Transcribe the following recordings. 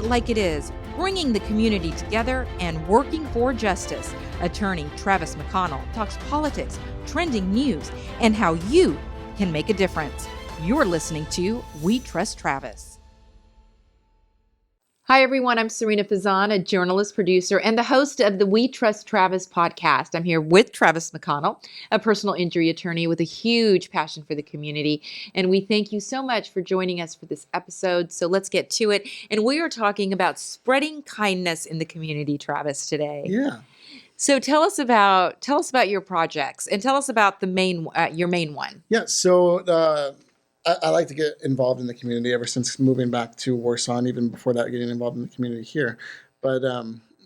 it like it is, bringing the community together and working for justice. Attorney Travis McConnell talks politics, trending news, and how you can make a difference. You're listening to We Trust Travis. Hi, everyone. I'm Serena Fazan, a journalist, producer, and the host of the We Trust Travis podcast. I'm here with Travis McConnell, a personal injury attorney with a huge passion for the community. And we thank you so much for joining us for this episode. So let's get to it. And we are talking about spreading kindness in the community, Travis, today. Yeah. So tell us about your projects and tell us about your main one. Yeah. So I like to get involved in the community ever since moving back to Warsaw, and even before that, getting involved in the community here. But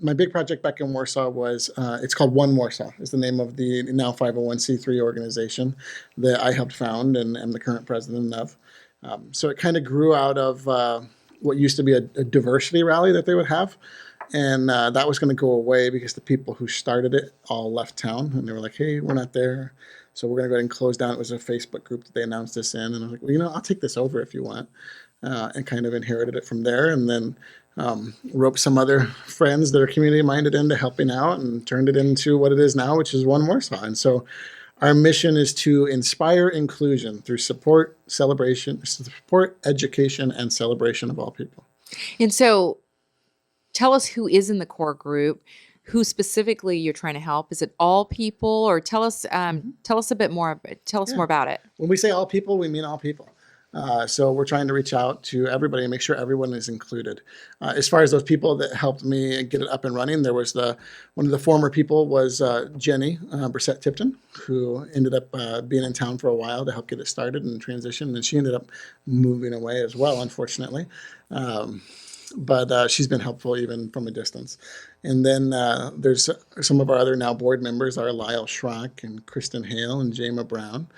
my big project back in Warsaw was, it's called One Warsaw, is the name of the now 501c3 organization that I helped found and am the current president of. So it kind of grew out of what used to be a diversity rally that they would have. And that was going to go away because the people who started it all left town, and they were like, hey, we're not there. So we're going to go ahead and close down. It was a Facebook group that they announced this in. And I was like, well, I'll take this over if you want. And kind of inherited it from there. And then roped some other friends that are community-minded into helping out and turned it into what it is now, which is One Warsaw. And so our mission is to inspire inclusion through support, education, and celebration of all people. And so tell us who is in the core group, who specifically you're trying to help. Is it all people, or tell us a bit more? Tell us more about it. When we say all people, we mean all people. So we're trying to reach out to everybody and make sure everyone is included. As far as those people that helped me get it up and running, there was one of the former people was Jenny Brissett Tipton, who ended up being in town for a while to help get it started and transition, and she ended up moving away as well, unfortunately. But she's been helpful even from a distance. And then there's some of our other now board members are Lyle Schrock and Kristen Hale and Jama Brown.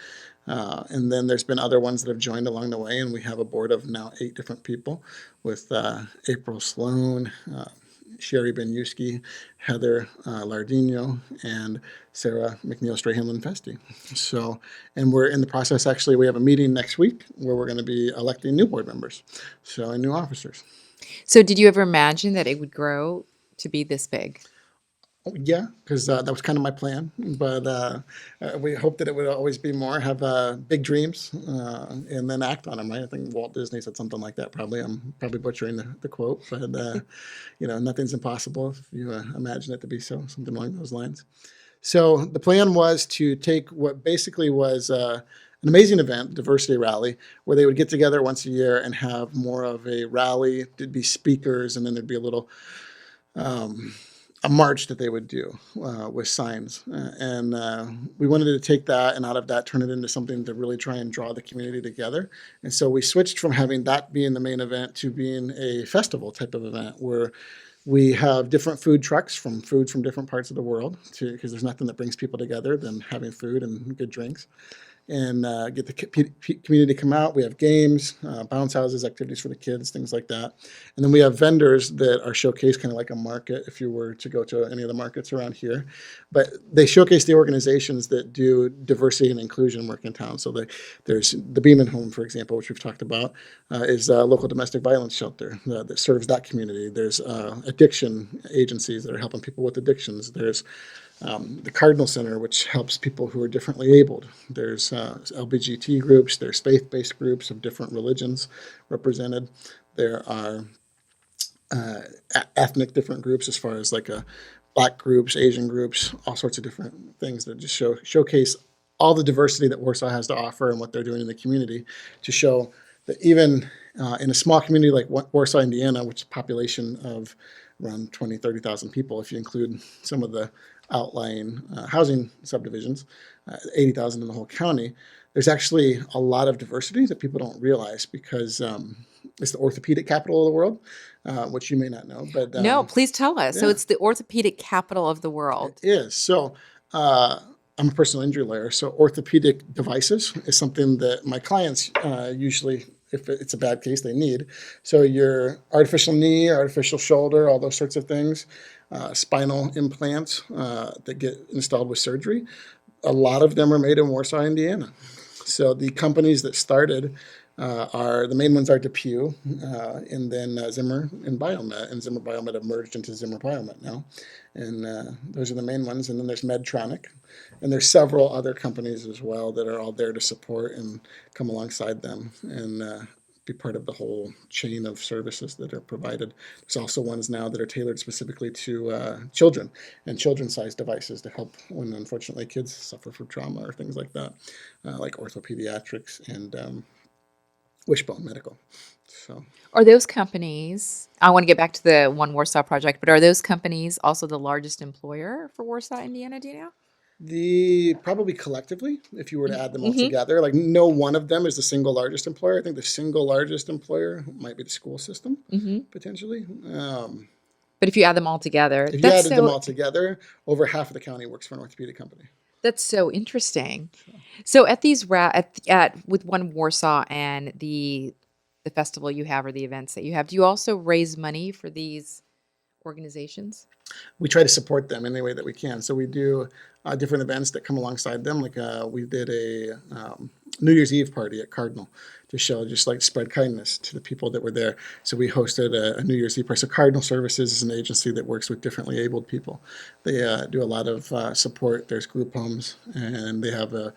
And then there's been other ones that have joined along the way, and we have a board of now 8 different people with April Sloan, Sherry Benyuski, Heather Lardino, and Sarah McNeil-Strahan-Linfesti. So, and we're in the process, actually, we have a meeting next week where we're going to be electing new board members, and new officers. So did you ever imagine that it would grow to be this big? Yeah, because that was kind of my plan, but we hope that it would always be more, have big dreams, and then act on them, right? I think Walt Disney said something like that, probably. I'm probably butchering the quote, but, nothing's impossible if you imagine it to be so, something along those lines. So the plan was to take what basically was an amazing event, diversity rally, where they would get together once a year and have more of a rally. There'd be speakers, and then there'd be a little a march that they would do with signs. And we wanted to take that and out of that turn it into something to really try and draw the community together. And so we switched from having that being the main event to being a festival type of event where we have different food trucks from different parts of the world, because there's nothing that brings people together than having food and good drinks. And get the community to come out. We have games, bounce houses, activities for the kids, things like that. And then we have vendors that are showcased kind of like a market if you were to go to any of the markets around here. But they showcase the organizations that do diversity and inclusion work in town. So there's the Beeman Home, for example, which we've talked about, is a local domestic violence shelter that serves that community. There's addiction agencies that are helping people with addictions. There's the Cardinal Center, which helps people who are differently abled. There's LBGT groups, there's faith-based groups of different religions represented. There are ethnic different groups as far as like Black groups, Asian groups, all sorts of different things that just showcase all the diversity that Warsaw has to offer and what they're doing in the community to show that even in a small community like Warsaw, Indiana, which is a population of around 20, 30,000 people, if you include some of the outlying housing subdivisions, 80,000 in the whole county, there's actually a lot of diversity that people don't realize because it's the orthopedic capital of the world, which you may not know. But no, please tell us. Yeah. So it's the orthopedic capital of the world. It is. So I'm a personal injury lawyer, so orthopedic devices is something that my clients usually, if it's a bad case, they need. So your artificial knee, artificial shoulder, all those sorts of things, spinal implants that get installed with surgery, a lot of them are made in Warsaw, Indiana. So the companies that started are the main ones are Depew, and then Zimmer and Biomet, and Zimmer Biomet have merged into Zimmer Biomet now, and those are the main ones. And then there's Medtronic, and there's several other companies as well that are all there to support and come alongside them and be part of the whole chain of services that are provided. There's also ones now that are tailored specifically to children and children-sized devices to help when, unfortunately, kids suffer from trauma or things like that, like orthopediatrics and Wishbone Medical. So, Are those companies, I want to get back to the One Warsaw project, but are those companies also the largest employer for Warsaw, Indiana? Do you know? the probably collectively, if you were to add them all Mm-hmm. together, like no one of them is the single largest employer. I think the single largest employer might be the school system, Mm-hmm. potentially. But if you add them all together, If you added them all together, over half of the county works for an orthopedic company. that's so interesting. So, So at these at with One Warsaw and the festival you have or the events that you have, do you also raise money for these organizations? we try to support them in any way that we can. So we do different events that come alongside them. Like we did a New Year's Eve party at Cardinal to show just like spread kindness to the people that were there. So we hosted a New Year's Eve party. So Cardinal Services is an agency that works with differently abled people. They do a lot of support. There's group homes, and they have a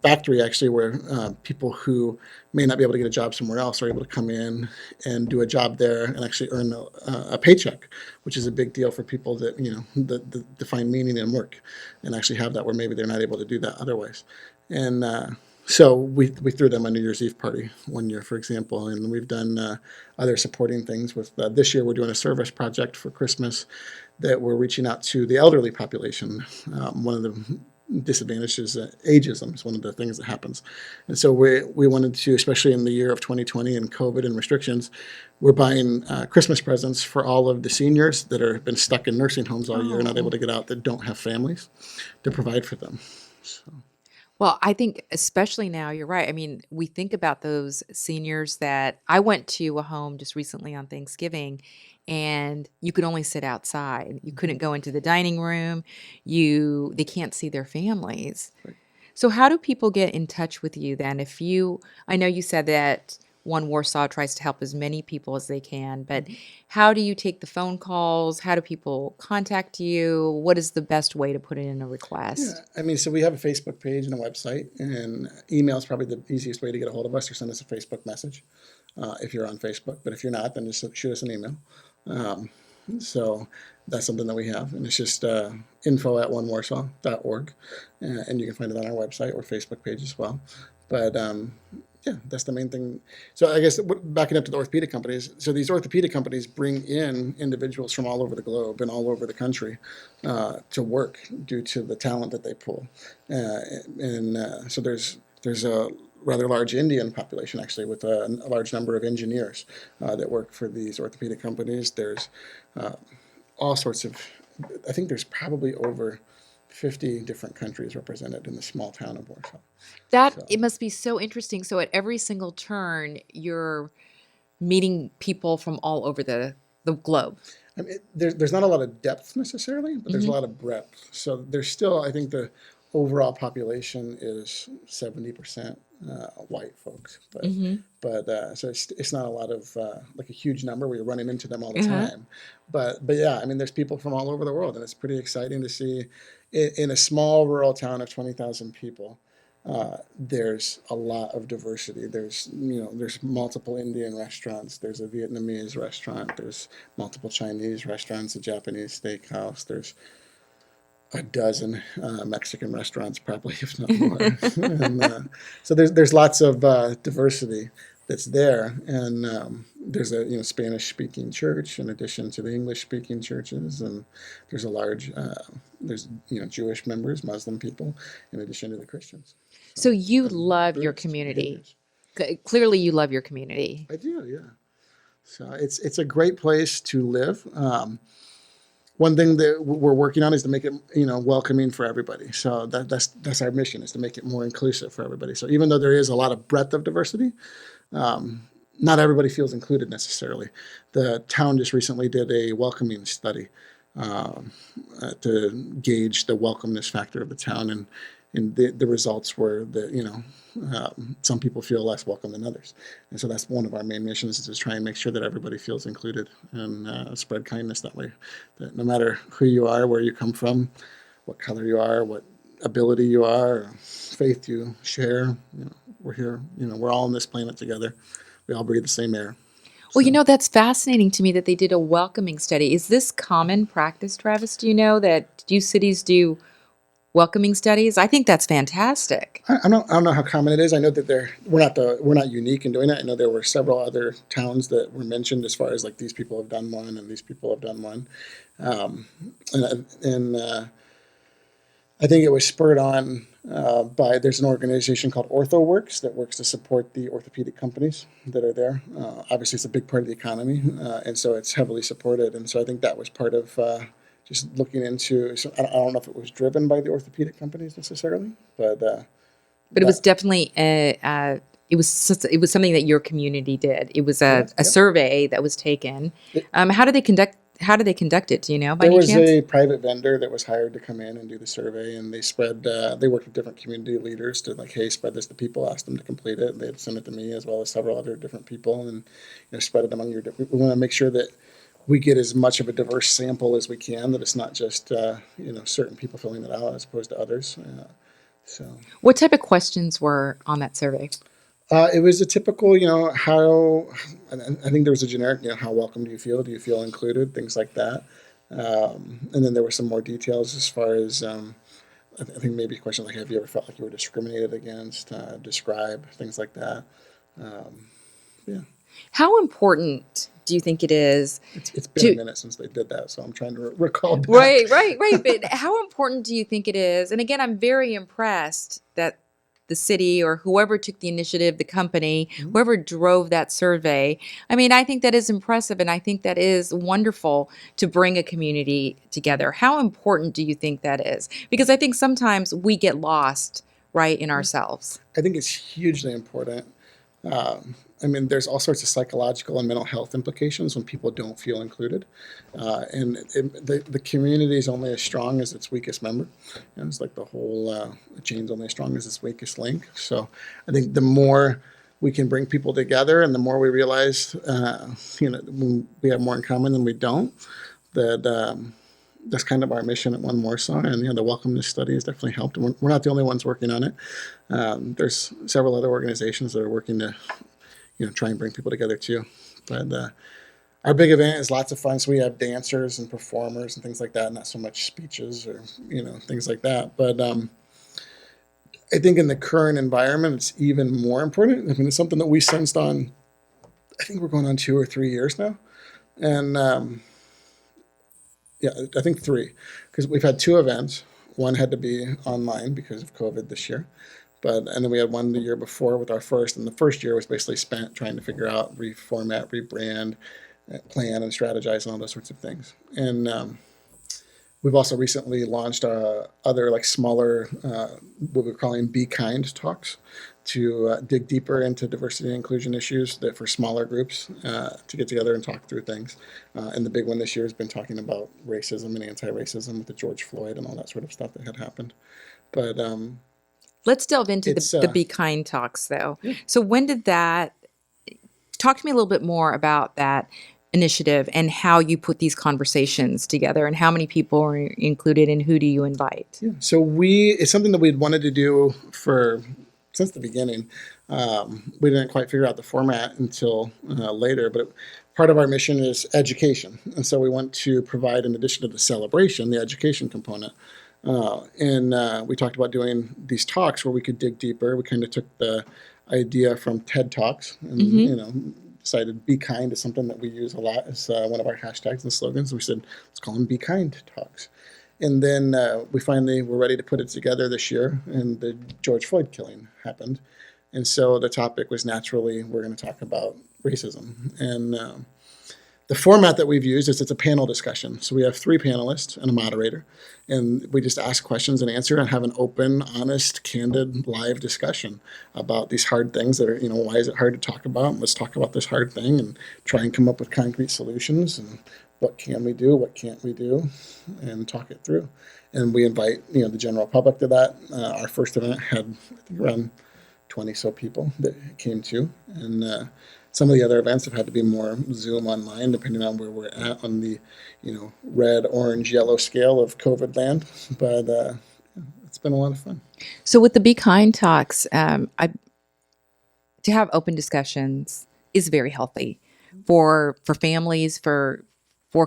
factory actually where people who may not be able to get a job somewhere else are able to come in and do a job there and actually earn a paycheck, which is a big deal for people that that find meaning in work and actually have that where maybe they're not able to do that otherwise. And so we threw them a New Year's Eve party one year, for example, and we've done other supporting things with this year. We're doing a service project for Christmas that we're reaching out to the elderly population. One of the disadvantages, ageism is one of the things that happens. And so we wanted to, especially in the year of 2020 and COVID and restrictions, we're buying Christmas presents for all of the seniors that have been stuck in nursing homes all year, not able to get out, that don't have families to provide for them. So, Well, I think especially now, you're right. I mean, we think about those seniors that I went to a home just recently on Thanksgiving and you could only sit outside. You couldn't go into the dining room. They can't see their families. right. So how do people get in touch with you then? I know you said that One Warsaw tries to help as many people as they can, but how do you take the phone calls? How do people contact you? What is the best way to put in a Yeah, request? I mean, so we have a Facebook page and a website, and email is probably the easiest way to get a hold of us, or send us a Facebook message if you're on Facebook. But if you're not, then just shoot us an email. Um, so that's something that we have, and it's just info@onewarsaw.org, and you can find it on our website or Facebook page as well. But yeah, that's the main thing. So I guess backing up to the orthopedic companies, so these orthopedic companies bring in individuals from all over the globe and all over the country to work due to the talent that they pull, and so there's a rather large Indian population actually with a large number of engineers that work for these orthopedic companies. There's uh, all sorts of, I think there's probably over 50 different countries represented in the small town of Warsaw. That So it must be so interesting. So at every single turn, you're meeting people from all over the globe. I mean, there's not a lot of depth necessarily, but there's a Hmm. lot of breadth. So there's still, I think the overall population is 70% white folks, Hmm. so it's not a lot of like a huge number where you're running into them all the Uh-huh. time. But yeah, I mean, there's people from all over the world, and it's pretty exciting to see in a small rural town of 20,000 people. There's a lot of diversity. There's multiple Indian restaurants. There's a Vietnamese restaurant. There's multiple Chinese restaurants, a Japanese steakhouse. There's a dozen Mexican restaurants, probably if not more. And so there's lots of diversity that's there, and there's a Spanish speaking church in addition to the English speaking churches, and there's a large there's Jewish members, Muslim people, in addition to the Christians. So So you love your various community. behaviors. Clearly, you love your community. I do, yeah. So it's a great place to live. One thing that we're working on is to make it welcoming for everybody. So that's our mission, is to make it more inclusive for everybody. So even though there is a lot of breadth of diversity, not everybody feels included necessarily. The town just recently did a welcoming study um, to gauge the welcomeness factor of the town, and and the results were that, some people feel less welcome than others. And so that's one of our main missions, is to try and make sure that everybody feels included, and spread kindness that way. That no matter who you are, where you come from, what color you are, what ability you are, or faith you share, we're here, we're all on this planet together. We all breathe the same air. Well, So, that's fascinating to me that they did a welcoming study. Is this common practice, Travis? Do you know that cities do welcoming studies? I think that's fantastic. I don't know how common it is. I know that we're not unique in doing it. I know there were several other towns that were mentioned as far as like these people have done one and these people have done one, um, and I think it was spurred on by there's an organization called OrthoWorks that works to support the orthopedic companies that are there. Obviously, it's a big part of the economy, and so it's heavily supported. And so I think that was part of just looking into. So I don't know if it was driven by the orthopedic companies necessarily, but But it was that definitely it was something that your community did. It was correct. a Yep. survey that was taken. How did they conduct it? Do you know by There any was chance? a private vendor that was hired to come in and do the survey, and they worked with different community leaders to like, hey, spread this to people, ask them to complete it. And they'd send it to me as well as several other different people, and spread it among we want to make sure that we get as much of a diverse sample as we can, that it's not just certain people filling it out as opposed to others. So What type of questions were on that survey? it was a typical, how, I think there was a generic, how welcome do you feel? Do you feel included? Things like that. And then there were some more details as far as, I think maybe a question like, have you ever felt like you were discriminated against? Describe things like that. Yeah, How important do you think it is it's been a to minute since they did that, so I'm trying to recall back. right. But how important do you think it is? And again, I'm very impressed that the city or whoever took the initiative, the company, Mhm. whoever drove that survey. I mean, I think that is impressive and I think that is wonderful to bring a community together. How important do you think that is? Because I think sometimes we get lost, right, in ourselves. I think it's hugely important. I mean, there's all sorts of psychological and mental health implications when people don't feel included, and the community is only as strong as its weakest member. It's like the whole chain's only as strong as its weakest link. So, I think the more we can bring people together, and the more we realize, when we have more in common than we don't, that. That's kind of our mission at One Warsaw, and the welcomeness study has definitely helped. And we're not the only ones working on it. There's several other organizations that are working to try and bring people together too. But our big event is lots of fun. So we have dancers and performers and things like that, not so much speeches or things like that. But I think in the current environment, it's even more important. I mean, it's something that we sensed on. I think we're going on 2 or 3 years now, and yeah, I think 3, because we've had 2 events. One had to be online because of COVID this year. And then we had one the year before with our first, and the first year was basically spent trying to figure out, reformat, rebrand, plan, and strategize, and all those sorts of things. And we've also recently launched other like smaller, what we're calling Be Kind talks, to dig deeper into diversity and inclusion issues that for smaller groups to get together and talk through things. And the big one this year has been talking about racism and anti-racism with the George Floyd and all that sort of stuff that had happened. But Let's delve into it's the Be Kind talks though. yeah. So when did that talk to me a little bit more about that initiative and how you put these conversations together and how many people are included and who do you invite? Yeah. So it's something that we'd wanted to do since the beginning. We didn't quite figure out the format until later, but part of our mission is education. And so we want to provide, in addition to the celebration, the education component. And we talked about doing these talks where we could dig deeper. We kind of took the idea from TED Talks and, decided Be Kind is something that we use a lot as one of our hashtags and slogans. We said, let's call them Be Kind Talks. And then we finally were ready to put it together this year, and the George Floyd killing happened. And so the topic was naturally, we're going to talk about racism. And The format that we've used is it's a panel discussion. So we have 3 panelists and a moderator, and we just ask questions and answer and have an open, honest, candid, live discussion about these hard things that are, why is it hard to talk about? Let's talk about this hard thing and try and come up with concrete solutions and what can we do, what can't we do, and talk it through. And we invite, the general public to that. Our first event had, I think, around 20 so people that came to, and some of the other events have had to be more Zoom online, depending on where we're at on the, red, orange, yellow scale of COVID land. But it's been a lot of fun. So with the Be Kind talks, to have open discussions is very healthy for families, for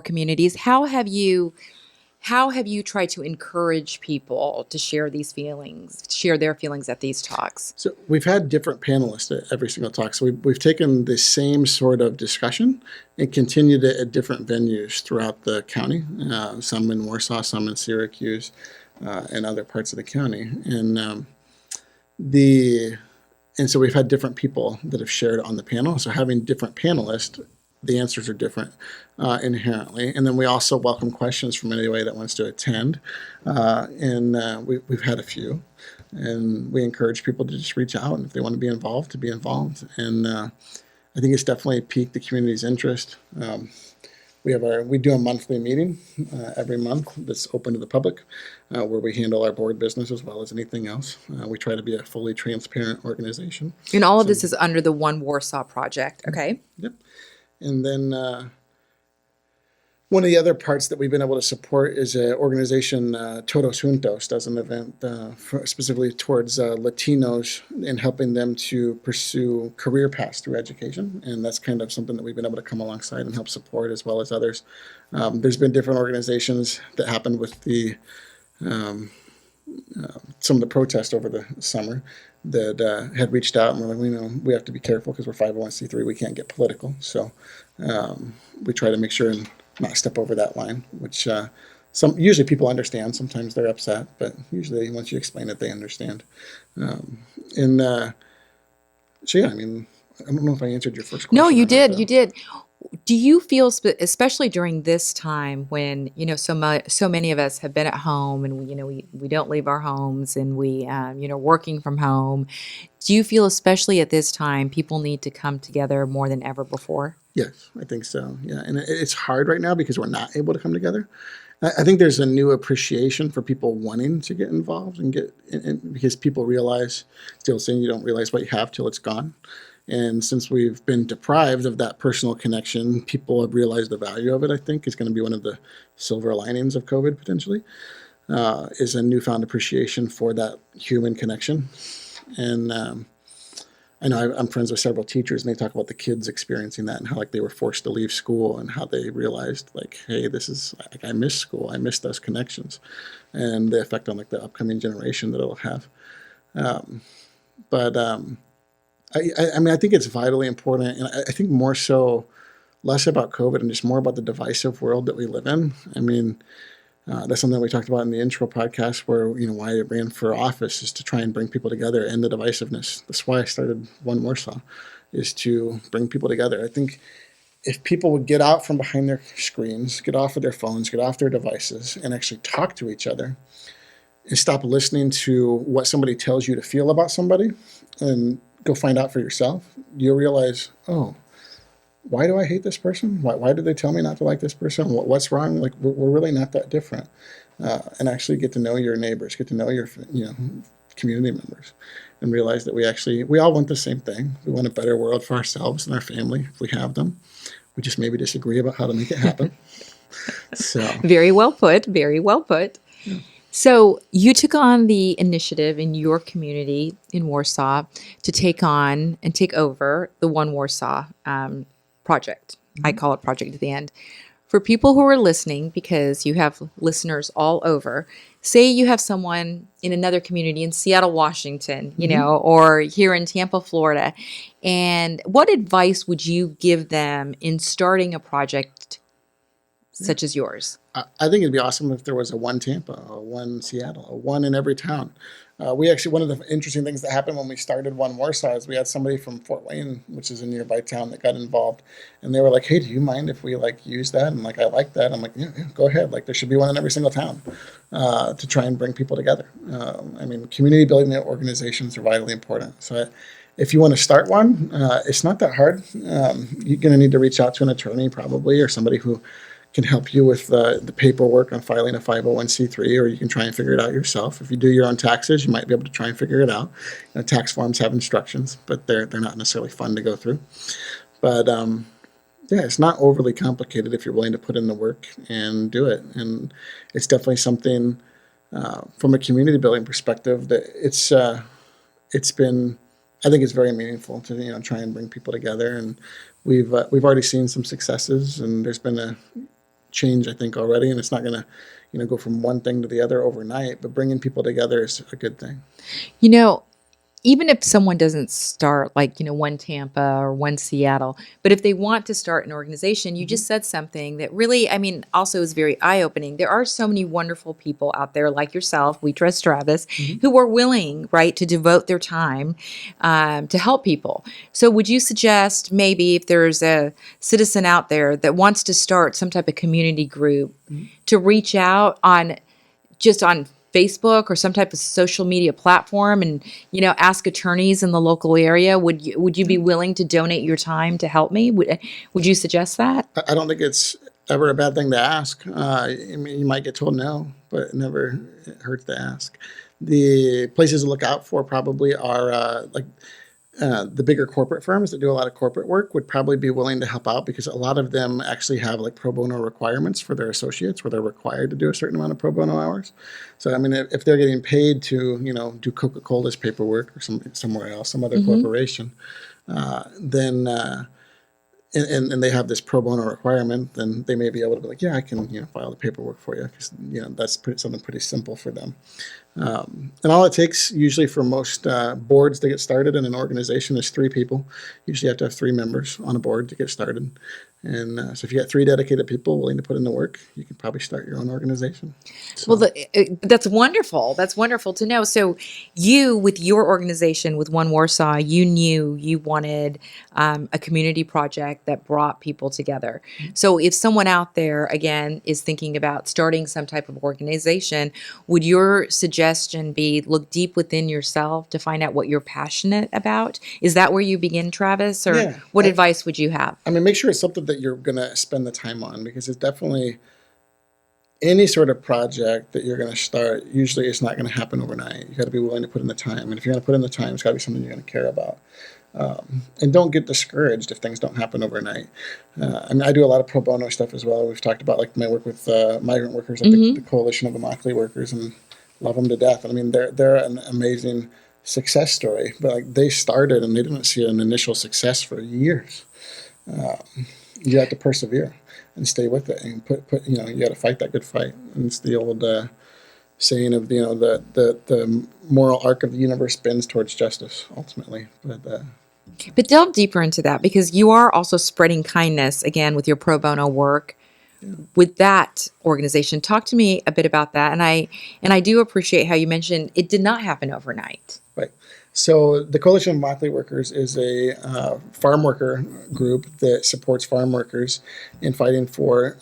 communities. How have you tried to encourage people to share these feelings, share their feelings at these talks? So we've had different panelists at every single talk. So we've taken the same sort of discussion and continued it at different venues throughout the county, some in Warsaw, some in Syracuse, and other parts of the county. And so we've had different people that have shared on the panel. So having different panelists, the answers are different inherently. And then we also welcome questions from anybody that wants to attend. We've had a few. And we encourage people to just reach out, and if they want to be involved, to be involved. And I think it's definitely piqued the community's interest. We do a monthly meeting every month that's open to the public, where we handle our board business as well as anything else. We try to be a fully transparent organization. And all of this is under the One Warsaw Project, okay? Yep. And then one of the other parts that we've been able to support is an organization, Todos Juntos, does an event specifically towards Latinos and helping them to pursue career paths through education. And that's kind of something that we've been able to come alongside and help support, as well as others. There's been different organizations that happened with the some of the protests over the summer that had reached out, and we're like, we have to be careful because we're 501c3. We can't get political. So we try to make sure and not step over that line, which usually people understand. Sometimes they're upset, but usually once you explain it, they understand. So yeah, I don't know if I answered your first question. No, you did. You did. Do you feel, especially during this time when so many of us have been at home and we don't leave our homes and we working from home? Do you feel, especially at this time, people need to come together more than ever before? Yes, I think so. Yeah, and it's hard right now because we're not able to come together. I think there's a new appreciation for people wanting to get involved and because people realize, still saying you don't realize what you have till it's gone. And since we've been deprived of that personal connection, people have realized the value of it, I think, is going to be one of the silver linings of COVID, potentially, is a newfound appreciation for that human connection. And I know I'm friends with several teachers, and they talk about the kids experiencing that and how they were forced to leave school and how they realized, hey, this is, I miss school. I miss those connections and the effect on the upcoming generation that it'll have. I think it's vitally important, and I think more so, less about COVID and just more about the divisive world that we live in. That's something we talked about in the intro podcast, where why I ran for office is to try and bring people together and the divisiveness. That's why I started One Warsaw, is to bring people together. I think if people would get out from behind their screens, get off of their phones, get off their devices, and actually talk to each other, and stop listening to what somebody tells you to feel about somebody, and go find out for yourself, you'll realize, oh, why do I hate this person? Why do they tell me not to like this person? What's wrong? We're really not that different. And actually get to know your neighbors, get to know your community members, and realize that we all want the same thing. We want a better world for ourselves and our family if we have them. We just maybe disagree about how to make it happen. So Very well put. Very well put. Yeah. So you took on the initiative in your community in Warsaw to take on and take over the One Warsaw project. Mm-hmm. I call it Project at the End. For people who are listening, because you have listeners all over, say you have someone in another community in Seattle, Washington, or here in Tampa, Florida, and what advice would you give them in starting a project such as yours? I think it'd be awesome if there was a One Tampa, a One Seattle, a one in every town. We actually, one of the interesting things that happened when we started One Warsaw is we had somebody from Fort Wayne, which is a nearby town, that got involved, and they were like, "Hey, do you mind if we like use that?" And like, I like that. I'm like, "Yeah, yeah, go ahead. Like, there should be one in every single town to try and bring people together." I mean, community building organizations are vitally important. So, if you want to start one, it's not that hard. You're going to need to reach out to an attorney probably, or somebody who can help you with the paperwork on filing a 501c3, or you can try and figure it out yourself. If you do your own taxes, you might be able to try and figure it out. Tax forms have instructions, but they're not necessarily fun to go through. But yeah, it's not overly complicated if you're willing to put in the work and do it. And it's definitely something from a community building perspective that it's been. I think it's very meaningful to try and bring people together, and we've already seen some successes, and there's been a change, I think, already, and it's not going to go from one thing to the other overnight, but bringing people together is a good thing. You know, even if someone doesn't start like, one Tampa or one Seattle, but if they want to start an organization, you just said something that really, I mean, also is very eye-opening. There are so many wonderful people out there like yourself, We Trust Travis, who are willing, right, to devote their time to help people. So would you suggest maybe if there's a citizen out there that wants to start some type of community group to reach out on Facebook or some type of social media platform and, ask attorneys in the local area? Would you be willing to donate your time to help me? Would you suggest that? I don't think it's ever a bad thing to ask. I mean, you might get told no, but it never hurts to ask. The places to look out for probably are the bigger corporate firms that do a lot of corporate work would probably be willing to help out, because a lot of them actually have like pro bono requirements for their associates, where they're required to do a certain amount of pro bono hours. So, I mean, if they're getting paid to, do Coca-Cola's paperwork or somewhere else, some other corporation, then and they have this pro bono requirement, then they may be able to be like, yeah, I can file the paperwork for you, because that's something pretty simple for them. And all it takes usually for most boards to get started in an organization is 3 people. Usually you have to have 3 members on a board to get started. And so if you got 3 dedicated people willing to put in the work, you can probably start your own organization. So, Well, that's wonderful. That's wonderful to know. So you, with your organization, with One Warsaw, you knew you wanted a community project that brought people together. So if someone out there, again, is thinking about starting some type of organization, would your suggestion be look deep within yourself to find out what you're passionate about? Is that where you begin, Travis? Or yeah, what advice would you have? I mean, make sure it's something that you're going to spend the time on, because it's definitely any sort of project that you're going to start, usually it's not going to happen overnight. You got to be willing to put in the time. And if you're going to put in the time, it's got to be something you're going to care about. And don't get discouraged if things don't happen overnight. I mean, I do a lot of pro bono stuff as well. We've talked about like my work with migrant workers, like the Coalition of Immokalee Workers, and love them to death. And I mean, they're an amazing success story, but like they started and they didn't see an initial success for years. You have to persevere and stay with it, and put you got to fight that good fight. And it's the old saying of the moral arc of the universe bends towards justice ultimately. But delve deeper into that, because you are also spreading kindness again with your pro bono work with that organization. Talk to me a bit about that. And I do appreciate how you mentioned it did not happen overnight. Right. So the Coalition of Immokalee Workers is a farm worker group that supports farm workers in fighting for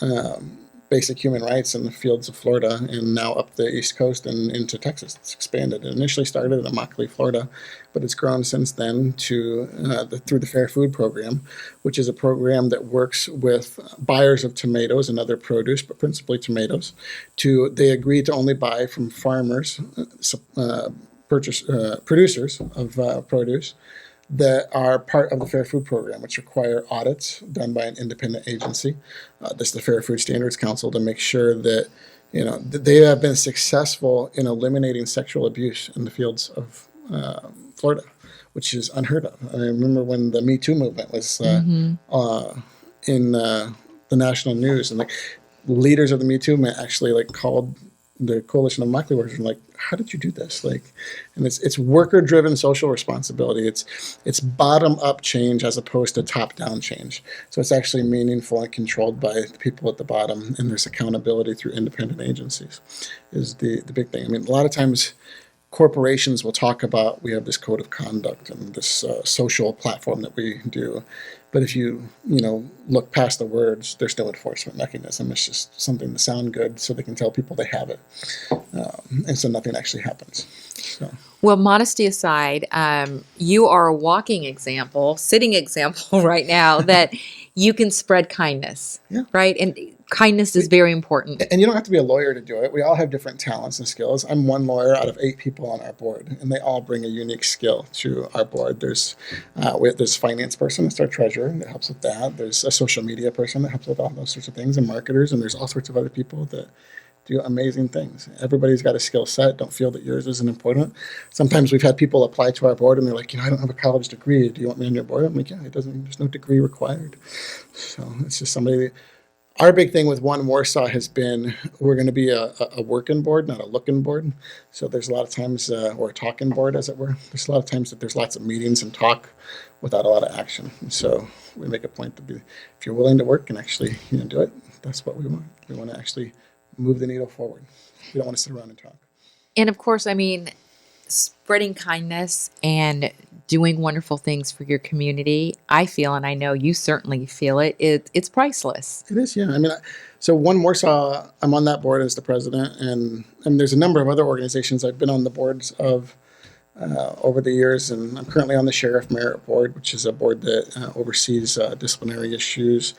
basic human rights in the fields of Florida, and now up the East Coast and into Texas. It's expanded. It initially started in Immokalee, Florida, but it's grown since then to through the Fair Food Program, which is a program that works with buyers of tomatoes and other produce, but principally tomatoes. They agree to only buy from farmers, producers of produce that are part of the Fair Food Program, which require audits done by an independent agency. This is the Fair Food Standards Council, to make sure that that they have been successful in eliminating sexual abuse in the fields of Florida, which is unheard of. I remember when the Me Too movement was in the national news, and like leaders of the Me Too movement actually like called the Coalition of Immokalee Workers and like, how did you do this? Like, and it's worker driven social responsibility. It's bottom up change as opposed to top down change. So it's actually meaningful and controlled by the people at the bottom, and there's accountability through independent agencies is the big thing. I mean, a lot of times corporations will talk about, we have this code of conduct and this social platform that we do. But if you look past the words, there's no enforcement mechanism. It's just something to sound good so they can tell people they have it. And so nothing actually happens. So. Well, modesty aside, you are a walking example, sitting example right now that you can spread kindness, right? And kindness is very important. And you don't have to be a lawyer to do it. We all have different talents and skills. I'm one lawyer out of 8 people on our board, and they all bring a unique skill to our board. There's this finance person, that's our treasurer, that helps with that. There's a social media person that helps with all those sorts of things, and marketers, and there's all sorts of other people that do amazing things. Everybody's got a skill set. Don't feel that yours isn't important. Sometimes we've had people apply to our board and they're like, I don't have a college degree. Do you want me on your board? I'm like, there's no degree required. So it's just somebody. Our big thing with One Warsaw has been, we're going to be a working board, not a looking board. So there's a lot of times, or a talking board, as it were. There's a lot of times that there's lots of meetings and talk without a lot of action. And so we make a point to be, if you're willing to work and actually do it, that's what we want. We want to actually move the needle forward. We don't want to sit around and talk. And of course, spreading kindness and doing wonderful things for your community, I feel, and I know you certainly feel it, it's priceless. It is, yeah. So One Warsaw, I'm on that board as the president, and there's a number of other organizations I've been on the boards of over the years, and I'm currently on the Sheriff Merit Board, which is a board that oversees disciplinary issues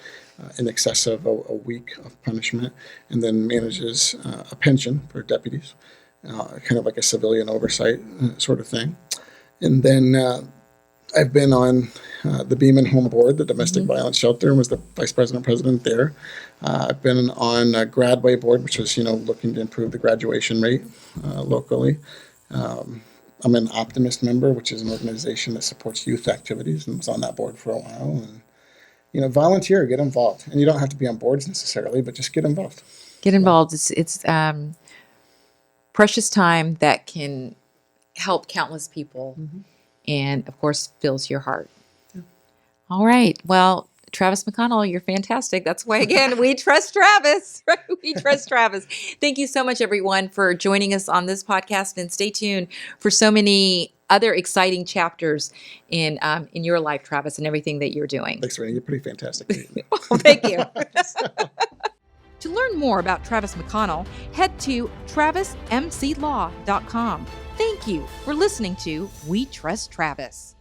in excess of a week of punishment, and then manages a pension for deputies, kind of like a civilian oversight sort of thing. And then I've been on the Beeman Home Board, the domestic violence shelter, and was the vice president there. I've been on Gradway Board, which was looking to improve the graduation rate locally. I'm an Optimist member, which is an organization that supports youth activities, and was on that board for a while. And volunteer, get involved. And you don't have to be on boards necessarily, but just get involved. Get involved. It's precious time that can help countless people and, of course, fills your heart. Yeah. All right. Well, Travis McConnell, you're fantastic. That's why, again, we trust Travis. Right? We trust Travis. Thank you so much, everyone, for joining us on this podcast. And stay tuned for so many other exciting chapters in your life, Travis, and everything that you're doing. Thanks, Rainey. You're pretty fantastic. Well, thank you. To learn more about Travis McConnell, head to travismclaw.com. Thank you for listening to We Trust Travis.